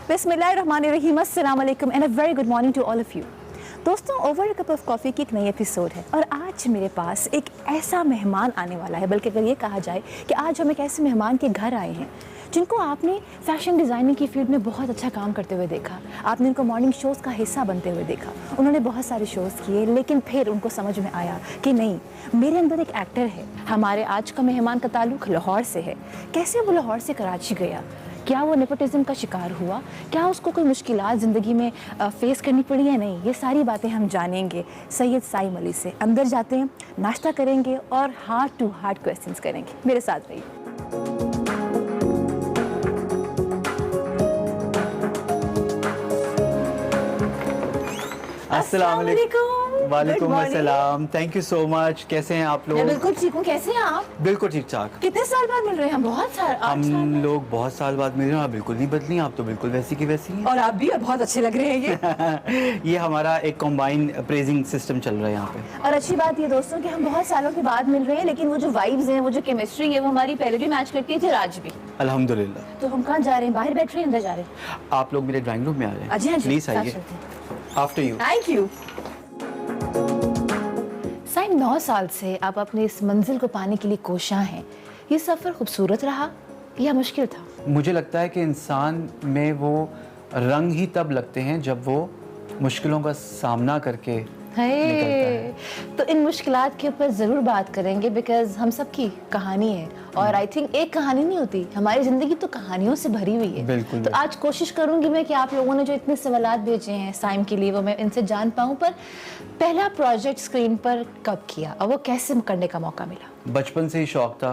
बिस्मिल्लाहिर्रहमानिर्रहीम, अस्सलाम वालेकुम and a very good morning to all of you. दोस्तों, over a cup of coffee की एक नई एपिसोड है और आज मेरे पास एक ऐसा मेहमान आने वाला है, बल्कि अगर ये कहा जाए कि आज हम एक ऐसे मेहमान के घर आए हैं जिनको आपने फैशन डिज़ाइनिंग की फील्ड में बहुत अच्छा काम करते हुए देखा। आपने उनको मॉर्निंग शोज़ का हिस्सा बनते हुए देखा। उन्होंने बहुत सारे शोज़ किए, लेकिन फिर उनको समझ में आया कि नहीं, मेरे अंदर एक एक्टर है। हमारे आज का मेहमान का ताल्लुक़ लाहौर से है। कैसे वो लाहौर से कराची गया, क्या वो नेपोटिज्म का शिकार हुआ, क्या उसको कोई मुश्किलात ज़िंदगी में फेस करनी पड़ी या नहीं, ये सारी बातें हम जानेंगे सैयद साइम अली से। अंदर जाते हैं, नाश्ता करेंगे और हार्ट टू हार्ट क्वेश्चंस करेंगे। मेरे साथ रहिए। अस्सलाम वालेकुम। वालेकुम अस्सलाम। Thank you so much. कैसे हैं आप लोग? मैं बिल्कुल ठीक हूँ। कैसे हैं आप? बिल्कुल ठीक ठाक। कितने साल बाद मिल रहे हैं हम? बहुत साल। हम लोग बहुत साल बाद मिल रहे हैं। आप बिल्कुल नहीं बदली, आप तो बिल्कुल वैसी की वैसी हैं। और आप भी बहुत अच्छे लग रहे हैं। ये हमारा एक कॉम्बाइन प्रेजिंग सिस्टम चल रहा है यहाँ पे। और अच्छी बात ये दोस्तों कि हम बहुत सालों के बाद मिल रहे हैं, लेकिन वो जो वाइब्स हैं, वो जो केमिस्ट्री है, वो हमारी पहले भी मैच करती थी और आज भी। अल्हम्दुलिल्लाह। तो हम कहाँ जा रहे हैं? बाहर बैठ रहे हैं, अंदर जा रहे हैं? आप लोग मेरे ड्राइंग रूम में आ रहे हैं। जी प्लीज आइए। After you. Thank you. Saim, 9 साल से आप अपने इस मंजिल को पाने के लिए कोशां हैं। ये सफ़र खूबसूरत रहा या मुश्किल था? मुझे लगता है कि इंसान में वो रंग ही तब लगते हैं जब वो मुश्किलों का सामना करके निकलता है। तो इन मुश्किलात के ऊपर ज़रूर बात करेंगे, बिकॉज हम सब की कहानी है और आई थिंक एक कहानी नहीं होती, हमारी ज़िंदगी तो कहानियों से भरी हुई है। बिल्कुल। तो आज कोशिश करूंगी मैं कि आप लोगों ने जो इतने सवालात भेजे हैं साइम के लिए, वो मैं इनसे जान पाऊँ। पर पहला प्रोजेक्ट स्क्रीन पर कब किया और वो कैसे करने का मौका मिला? बचपन से ही शौक़ था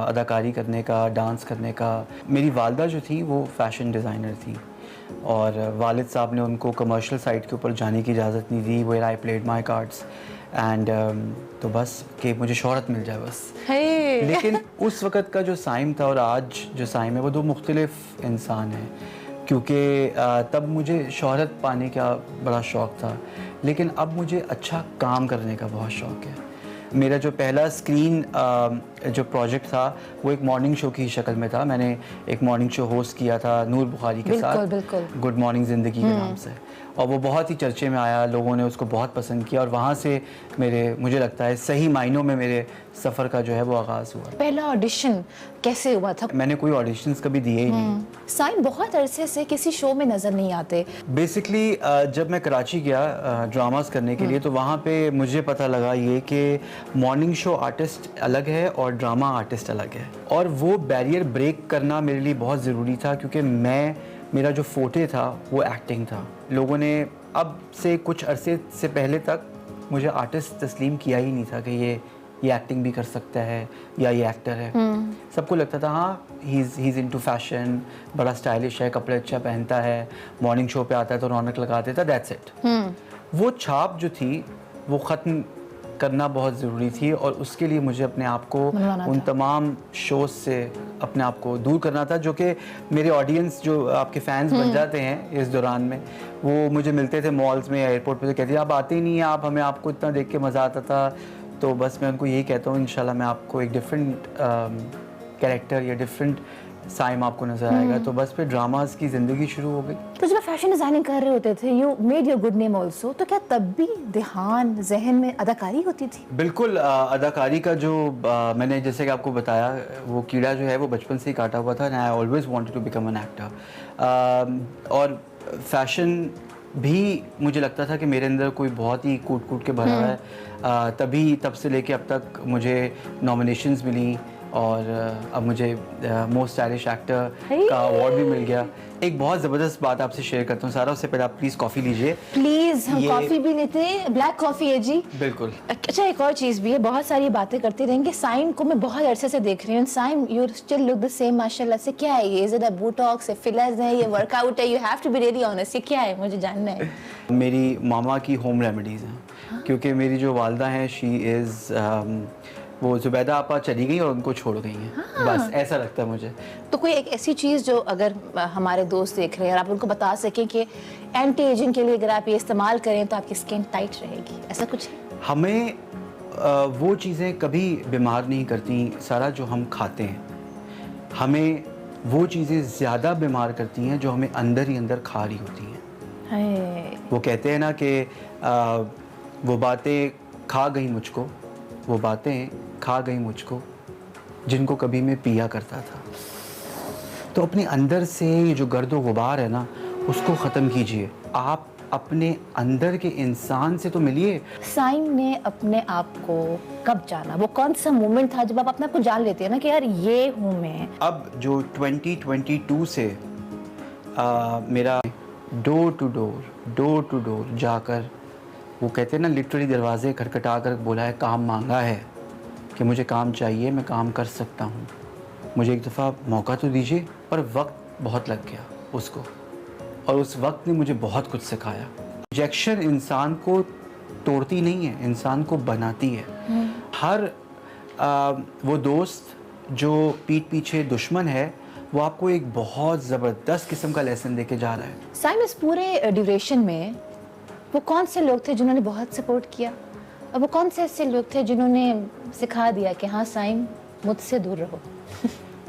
अदाकारी करने का, डांस करने का। मेरी वालदा जो थी वो फ़ैशन डिज़ाइनर थी और वालिद साहब ने उनको कमर्शियल साइड के ऊपर जाने की इजाज़त नहीं दी। Where I played my cards and तो बस कि मुझे शोहरत मिल जाए बस। लेकिन उस वक़्त का जो साइम था और आज जो साइम है, वो दो मुख्तलिफ इंसान हैं। क्योंकि तब मुझे शोहरत पाने का बड़ा शौक़ था, लेकिन अब मुझे अच्छा काम करने का बहुत शौक़ है। मेरा जो पहला स्क्रीन जो प्रोजेक्ट था वो एक मॉर्निंग शो की शक्ल में था। मैंने एक मॉर्निंग शो होस्ट किया था नूर बुखारी के साथ, गुड मॉर्निंग ज़िंदगी के नाम से, और वो बहुत ही चर्चे में आया। लोगों ने उसको बहुत पसंद किया और वहाँ से मुझे लगता है सही मायनों में मेरे सफ़र का जो है वो आगाज़ हुआ। पहला ऑडिशन कैसे हुआ था? मैंने कोई ऑडिशंस कभी दिए ही नहीं। साइम बहुत अरसे से किसी शो में नज़र नहीं आते। बेसिकली जब मैं कराची गया ड्रामास करने के लिए, तो वहाँ पे मुझे पता लगा ये कि मॉर्निंग शो आर्टिस्ट अलग है और ड्रामा आर्टिस्ट अलग है, और वो बैरियर ब्रेक करना मेरे लिए बहुत ज़रूरी था। क्योंकि मेरा जो फोटे था वो एक्टिंग था। लोगों ने अब से कुछ अरसे से पहले तक मुझे आर्टिस्ट तस्लीम किया ही नहीं था कि ये एक्टिंग भी कर सकता है या ये एक्टर है। सबको लगता था हाँ ही इज़ इनटू फैशन, बड़ा स्टाइलिश है, कपड़े अच्छा पहनता है, मॉर्निंग शो पे आता है तो रौनक लगा देता, दैट्स इट। वो छाप जो थी वो ख़त्म करना बहुत ज़रूरी थी और उसके लिए मुझे अपने आप को उन तमाम शोज़ से अपने आप को दूर करना था, जो कि मेरे ऑडियंस जो आपके फ़ैन्स बन जाते हैं इस दौरान में, वो मुझे मिलते थे मॉल्स में, एयरपोर्ट पे, तो कहते हैं आप आते ही नहीं हैं, आपको इतना देख के मज़ा आता था। तो बस मैं उनको यही कहता हूँ, इंशाल्लाह मैं आपको एक डिफरेंट कैरेक्टर या डिफरेंट साइम आपको नज़र आएगा। तो बस फिर ड्रामास की ज़िंदगी शुरू हो गई। तो जब फैशन डिज़ाइनिंग कर रहे होते थे, you made your good name also, तो क्या तब भी ध्यान जहन में अदाकारी होती थी? बिल्कुल। अदाकारी का जो मैंने जैसे कि आपको बताया, वो कीड़ा जो है वो बचपन से ही काटा हुआ था। I always wanted to become an actor. और फैशन भी मुझे लगता था कि मेरे अंदर कोई बहुत ही कूट के भरा है। तब से लेके अब तक मुझे नॉमिनेशंस मिली और अब मुझे मोस्ट स्टाइलिश एक्टर का अवार्ड भी मिल गया। एक बहुत ज़बरदस्त बात आपसे शेयर करता हूँ सारा, उससे पहले आप प्लीज़ कॉफ़ी लीजिए। प्लीज़, हम कॉफ़ी भी लेते हैं, ब्लैक कॉफ़ी है जी। बिल्कुल। अच्छा, एक और चीज़ भी है, बहुत सारी बातें करते रहेंगे। साइम को मैं बहुत अरसे से देख रही हूँ। Saim, you still look the same माशाल्लाह से। क्या है ये? Is it a botox, fillers है, ये वर्कआउट है? You have to be really honest, ये क्या है? मुझे जानना है। मेरी मामा की होम रेमेडीज़ हैं। क्योंकि मेरी जो वालदा हैं, शी इज़ वो जुबैदा आपा चली गई और उनको छोड़ गई हैं। बस ऐसा लगता है मुझे। तो कोई एक ऐसी चीज़ जो अगर हमारे दोस्त देख रहे हैं और आप उनको बता सकें कि एंटी एजिंग के लिए अगर आप ये इस्तेमाल करें तो आपकी स्किन टाइट रहेगी, ऐसा कुछ है? हमें वो चीज़ें कभी बीमार नहीं करती सारा जो हम खाते हैं। हमें वो चीज़ें ज़्यादा बीमार करती हैं जो हमें अंदर ही अंदर खा रही होती हैं। हाय। वो कहते हैं ना कि वो बातें खा गई मुझको, वो बातें खा गई मुझको जिनको कभी मैं पिया करता था। तो अपने अंदर से ये जो गर्दो गुबार है ना, उसको ख़त्म कीजिए। आप अपने अंदर के इंसान से तो मिलिए। साइम ने अपने आप को कब जाना? वो कौन सा मोमेंट था जब आप अपने आप को जान लेते हैं ना कि यार ये हूँ मैं? अब जो 2022 से मेरा डोर टू डोर जाकर, वो कहते हैं ना लिटरली दरवाजे खटखटा कर बोला है, काम मांगा है कि मुझे काम चाहिए, मैं काम कर सकता हूँ, मुझे एक दफ़ा मौका तो दीजिए। पर वक्त बहुत लग गया उसको, और उस वक्त ने मुझे बहुत कुछ सिखाया। रिजेक्शन इंसान को तोड़ती नहीं है, इंसान को बनाती है। हर वो दोस्त जो पीठ पीछे दुश्मन है, वो आपको एक बहुत ज़बरदस्त किस्म का लेसन देके जा रहा है। साइम, इस पूरे ड्यूरेशन में वो कौन से लोग थे जिन्होंने बहुत सपोर्ट किया, और वो कौन से ऐसे लोग थे जिन्होंने सिखा दिया कि हाँ साइम, मुझसे दूर रहो?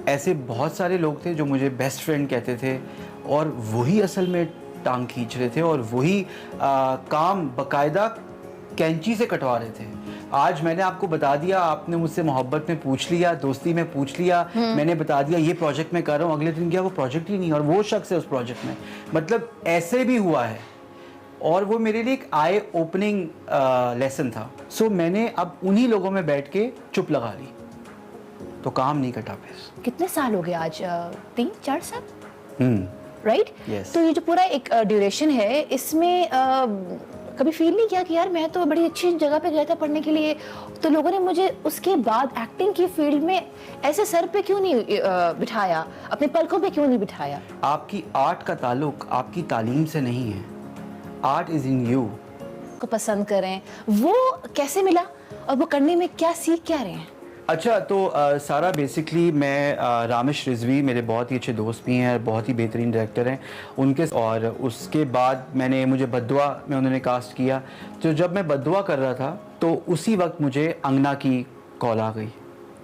ऐसे बहुत सारे लोग थे जो मुझे बेस्ट फ्रेंड कहते थे, और वही असल में टांग खींच रहे थे, और वही काम बाकायदा कैंची से कटवा रहे थे। आज मैंने आपको बता दिया, आपने मुझसे मोहब्बत में पूछ लिया, दोस्ती में पूछ लिया, मैंने बता दिया ये प्रोजेक्ट मैं कर रहा हूँ, अगले दिन क्या वो प्रोजेक्ट ही नहीं, और वो शख्स है उस प्रोजेक्ट में। मतलब ऐसे भी हुआ है, और वो मेरे लिए एक आई ओपनिंग लेसन था। सो मैंने अब उन्हीं लोगों में बैठ के चुप लगा ली, तो काम नहीं कटा फिर। कितने साल हो गए आज? 3-4 साल, राइट? Yes. तो ये जो पूरा एक ड्यूरेशन है, इसमें कभी फील नहीं किया कि यार मैं तो बड़ी अच्छी जगह पे गया था पढ़ने के लिए, तो लोगों ने मुझे उसके बाद एक्टिंग की फील्ड में ऐसे सर पे क्यों नहीं बिठाया, अपने पलकों पे क्यों नहीं बिठाया? आपकी आर्ट का ताल्लुक आपकी तालीम से नहीं है, आर्ट इज़ इन यू। को पसंद करें, वो कैसे मिला और वो करने में क्या सीख क्या रहे हैं? अच्छा, तो सारा बेसिकली मैं रामिश रिजवी, मेरे बहुत ही अच्छे दोस्त भी हैं, बहुत ही बेहतरीन डायरेक्टर हैं उनके, और उसके बाद मुझे बद्दुआ में उन्होंने कास्ट किया। तो जब मैं बद्दुआ कर रहा था तो उसी वक्त मुझे अंगना की कॉल आ गई,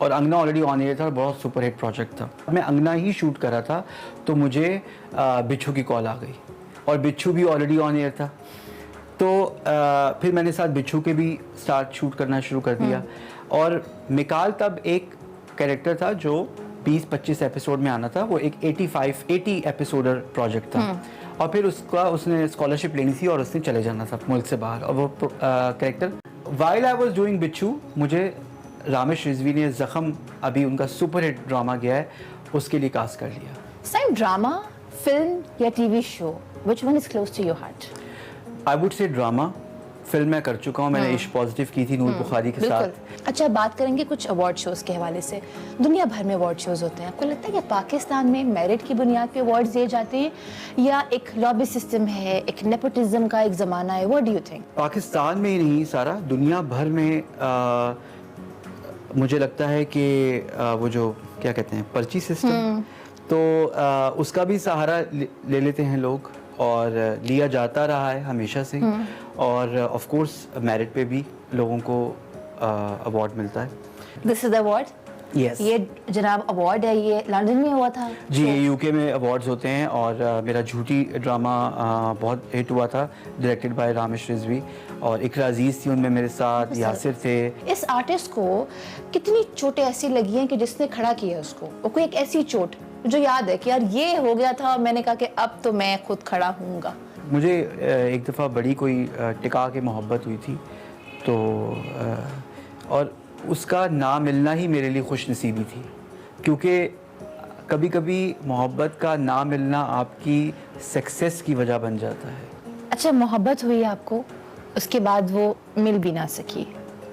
और अंगना ऑलरेडी ऑन एयर था, बहुत सुपर हिट प्रोजेक्ट था। मैं अंगना ही शूट कर रहा था तो मुझे बिच्छू की कॉल आ गई, और बिच्छू भी ऑलरेडी ऑन एयर था। तो फिर मैंने साथ बिच्छू के भी स्टार्ट शूट करना शुरू कर दिया। और मिकाल तब एक कैरेक्टर था जो 20-25 एपिसोड में आना था, वो एक 80 एपिसोडर प्रोजेक्ट था, और फिर उसने स्कॉलरशिप लेनी थी और उसने चले जाना था मुल्क से बाहर। और वो character while I was doing बिच्छू, मुझे रामिश रिजवी ने ज़ख्म, अभी उनका सुपर हिट ड्रामा गया है, उसके लिए कास्ट कर लिया। साइम, ड्रामा, फिल्म या TV show, which one is close to your heart? I would say drama. Film मैं कर चुका हूँ, मैंने इश्क पॉजिटिव की थी नूर बुखारी के साथ। अच्छा, बात करेंगे कुछ अवार्ड शोज़ के हवाले से। दुनिया भर में अवार्ड शोज़ होते हैं, आपको लगता है कि पाकिस्तान में मेरिट की बुनियाद पे अवार्ड्स दिए जाते हैं, या एक लॉबी सिस्टम है, एक नेपोटिज्म का एक ज़माना है? What do you think? Pakistan में ही नहीं, सारा दुनिया भर में मुझे लगता है कि वो जो क्या कहते हैं पर्ची सिस्टम, तो उसका भी सहारा ले लेते हैं लोग, और लिया जाता रहा है हमेशा से। और ऑफ कोर्स मेरिट पे भी लोगों को अवार्ड मिलता है। This is the award? Yes. ये जनाब अवार्ड है, ये लंदन में हुआ था? जी, ये यूके में अवार्ड्स होते हैं, और मेरा झूठी ड्रामा बहुत हिट हुआ था, डायरेक्टेड बाय रामिश रिजवी, और इकरा अजीज थी उनमें मेरे साथ, यासिर थे। इस आर्टिस्ट को कितनी चोटें ऐसी लगी हैं कि जिसने खड़ा किया उसको, और कोई एक ऐसी चोट जो याद है कि यार ये हो गया था, मैंने कहा कि अब तो मैं खुद खड़ा हूँगा? मुझे एक दफ़ा बड़ी कोई टिका के मोहब्बत हुई थी, तो और उसका ना मिलना ही मेरे लिए खुशनसीबी थी, क्योंकि कभी कभी मोहब्बत का ना मिलना आपकी सक्सेस की वजह बन जाता है। अच्छा, मोहब्बत हुई आपको, उसके बाद वो मिल भी ना सकी,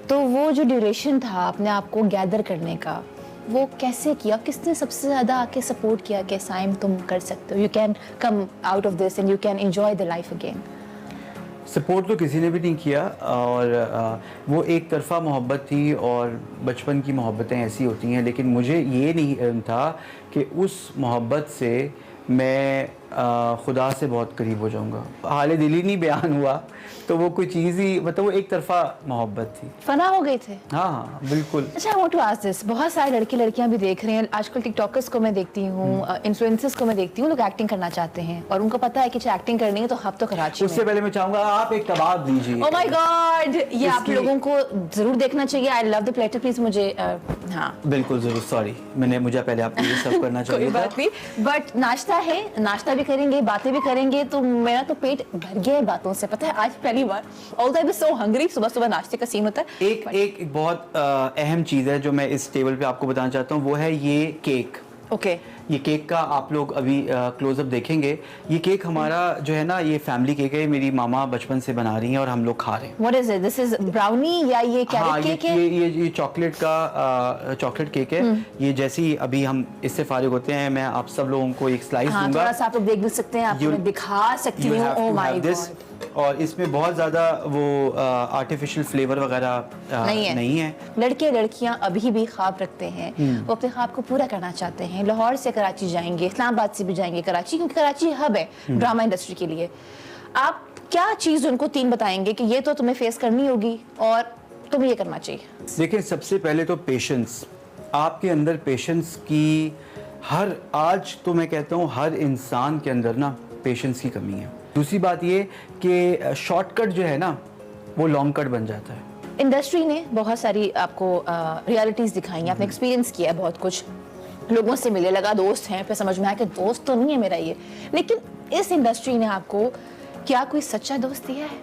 तो वो जो ड्यूरेशन था अपने आप को गैदर करने का, वो कैसे किया? किसने सबसे ज़्यादा आके सपोर्ट किया कि साइम तुम कर सकते हो, you can come out of this and you can enjoy the life again? Support तो किसी ने भी नहीं किया, और वो एक तरफा मोहब्बत थी, और बचपन की मोहब्बतें ऐसी होती हैं। लेकिन मुझे ये नहीं इल्म था कि उस मोहब्बत से मैं खुदा से बहुत करीब हो जाऊंगा। हाल दिली नहीं बयान हुआ तो वो कोई चीज़ ही, मतलब वो एक तरफा मोहब्बत थी। फना हो गए थे। हाँ हाँ बिल्कुल। अच्छा, I want to ask this, बहुत सारे लड़के लड़कियां भी देख रहे हैं आजकल, टिकटॉकर्स को मैं देखती हूँ, इन्फ्लुएंसर्स को मैं देखती हूँ, लोग एक्टिंग करना चाहते हैं और उनको पता है कि एक्टिंग करनी है तो हम तो कराची उससे पहले मैं चाहूंगा आप एक कबाब दीजिए। ओह माय गॉड, ये आप लोगों को जरूर देखना चाहिए। I love the platter, please मुझे हाँ बिल्कुल जरूर, सॉरी मुझे पहले आपको ये सर्व करना चाहिए। कोई बात नहीं, बट नाश्ता है, नाश्ता भी करेंगे, बातें भी करेंगे, तो मेरा तो पेट भर गया है बातों से। पता है आज पहली बार, although I was so hungry, सुबह सुबह नाश्ते का सीन होता है। एक बहुत अहम चीज़ है जो मैं इस टेबल पे आपको बताना चाहता हूँ, वो है ये केक। ओके ये केक का आप लोग अभी क्लोजअप देखेंगे। ये केक हमारा जो है ना, ये फैमिली केक है, मेरी मामा बचपन से बना रही हैं और हम लोग खा रहे हैं। What is it? This is brownie या ये कैरेट केक है? ये चॉकलेट का चॉकलेट केक है। ये जैसे ही अभी हम इससे फारिग होते हैं, मैं आप सब लोगों को एक स्लाइस दूंगा। थोड़ा सा आप लोग देख भी सकते हैं, आपको मैं दिखा सकती हूँ। ओह माय गॉड, और इसमें बहुत ज़्यादा वो आर्टिफिशियल फ्लेवर वगैरह नहीं है। लड़के लड़कियां अभी भी ख्वाब रखते हैं, वो अपने ख्वाब को पूरा करना चाहते हैं। लाहौर से कराची जाएंगे, इस्लामाबाद से भी जाएंगे कराची, क्योंकि कराची हब है ड्रामा इंडस्ट्री के लिए। आप क्या चीज़ उनको 3 बताएंगे कि ये तो तुम्हें फेस करनी होगी और तुम्हें ये करना चाहिए? देखिए, सबसे पहले तो पेशेंस। आपके अंदर पेशेंस की आज तो मैं कहता हूँ हर इंसान के अंदर ना पेशेंस की कमी है। दूसरी बात ये कि शॉर्टकट जो है ना वो लॉन्ग कट बन जाता है। इंडस्ट्री ने बहुत सारी आपको रियलिटीज़ दिखाई हैं, आपने एक्सपीरियंस किया है बहुत कुछ, लोगों से मिले, लगा दोस्त हैं, फिर समझ में आया कि दोस्त तो नहीं है मेरा ये। लेकिन इस इंडस्ट्री ने आपको क्या कोई सच्चा दोस्त दिया है?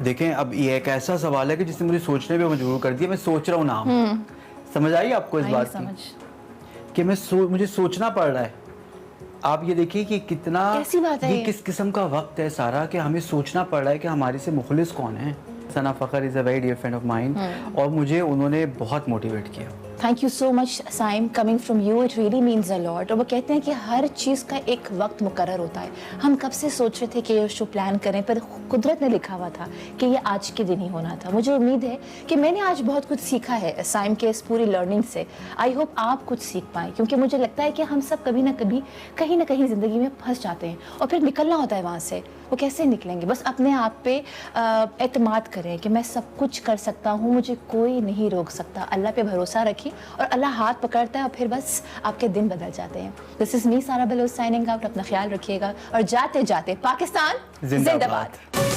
देखें, अब ये एक ऐसा सवाल है कि जिसने मुझे सोचने पे मजबूर कर दिया। मैं सोच रहा हूँ ना, समझ आई आपको इस बात की कि मुझे सोचना पड़ रहा है। आप ये देखिए कि कितना, कैसी बात है ये किस किस्म का वक्त है सारा, कि हमें सोचना पड़ रहा है कि हमारे से मुखलिस कौन है। Sana Fakhar is a very dear friend of mine और मुझे उन्होंने बहुत मोटिवेट किया। Thank you so much Saim, coming from you it really means a lot. और वो कहते हैं कि हर चीज़ का एक वक्त मुकर्रर होता है। हम कब से सोच रहे थे कि ये शो प्लान करें, पर कुदरत ने लिखा हुआ था कि ये आज के दिन ही होना था। मुझे उम्मीद है कि मैंने आज बहुत कुछ सीखा है साइम के इस पूरी लर्निंग से। आई होप आप कुछ सीख पाएँ, क्योंकि मुझे लगता है कि हम सब कभी ना कभी कहीं ना कहीं ज़िंदगी में फंस जाते हैं और फिर निकलना होता है वहाँ से। वो कैसे निकलेंगे? बस अपने आप पे एतमाद करें कि मैं सब कुछ कर सकता हूँ, मुझे कोई नहीं रोक सकता। अल्लाह पे भरोसा रखिए और अल्लाह हाथ पकड़ता है और फिर बस आपके दिन बदल जाते हैं। दिस इज मी सारा बलोच साइनिंग आउट। अपना ख्याल रखिएगा और जाते जाते पाकिस्तान जिंदाबाद।